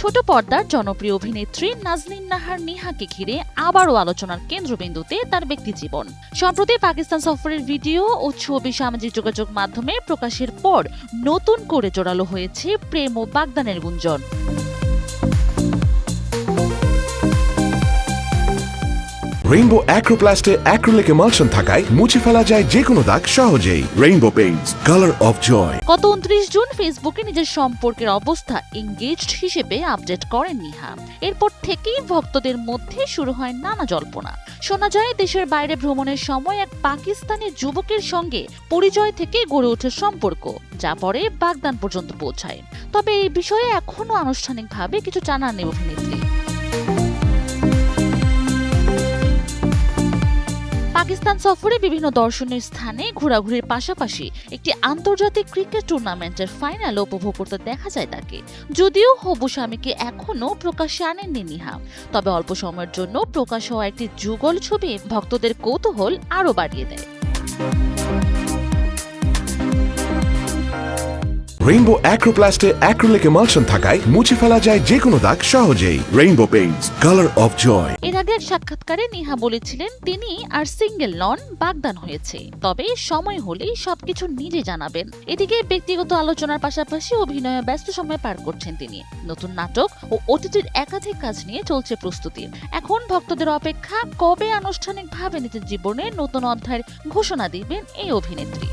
ছোট পর্দার জনপ্রিয় অভিনেত্রী নাজনীন নাহার নিহাকে ঘিরে আবারও আলোচনার কেন্দ্রবিন্দুতে তার ব্যক্তিজীবন। সম্প্রতি পাকিস্তান সফরের ভিডিও ও ছবি সামাজিক যোগাযোগ মাধ্যমে প্রকাশের পর নতুন করে জোরালো হয়েছে প্রেম ও বাগদানের গুঞ্জন। রেইনবো অ্যাক্রোপ্লাস্টে অ্যাক্রিলিক এমালশন থাকায় মুছে ফেলা যায় যে কোনো দাগ সহজেই। Rainbow paints, colour of joy. গত 29 জুন ফেসবুকে নিজের সম্পর্কের অবস্থা এঙ্গেজড হিসেবে আপডেট করেন নিহা। এরপর থেকেই ভক্তদের মধ্যে শুরু হয় নানা জল্পনা। শোনা যায় দেশের বাইরে ভ্রমণের সময় এক পাকিস্তানি যুবকের সঙ্গে পরিচয় থেকে গড়ে ওঠে সম্পর্ক, যা পরে বাগদান পর্যন্ত পৌঁছায়। তবে এই বিষয়ে এখনো আনুষ্ঠানিকভাবে কিছু জানাননি অভিনেত্রী। পাকিস্তান সফরে বিভিন্ন দর্শনীয় স্থানে ঘোরাঘুরির পাশাপাশি একটি আন্তর্জাতিক ক্রিকেট টুর্নামেন্টের ফাইনাল উপভোগ করতে দেখা যায় তাকে। যদিও হবু স্বামীকে এখনো প্রকাশ্যে আনেননি নিহা, তবে অল্প সময়ের জন্য প্রকাশ হওয়া একটি যুগল ছবি ভক্তদের কৌতূহল আরও বাড়িয়ে দেয়। রেইনবো অ্যাক্রোপ্লাস্টে অ্যাক্রিলিক এমালশন থাকায় মুছে ফেলা যায় যে কোনো দাগ সহজেই। Rainbow paints, colour of joy. এর আগে এক সাক্ষাৎকারে নিহা বলেছিলেন তিনি আর সিঙ্গেল নন, বাগদান হয়েছে, তবে সময় হলেই সবকিছু নিজে জানাবেন। এদিকে ব্যক্তিগত আলোচনার পাশাপাশি অভিনয়ে ব্যস্ত সময় পার করছেন তিনি। নতুন নাটক ও ওটিটির একাধিক কাজ নিয়ে চলছে প্রস্তুতি। এখন ভক্তদের অপেক্ষা কবে আনুষ্ঠানিকভাবে নিজের জীবনের নতুন অধ্যায়ের ঘোষণা দিবেন এই অভিনেত্রী।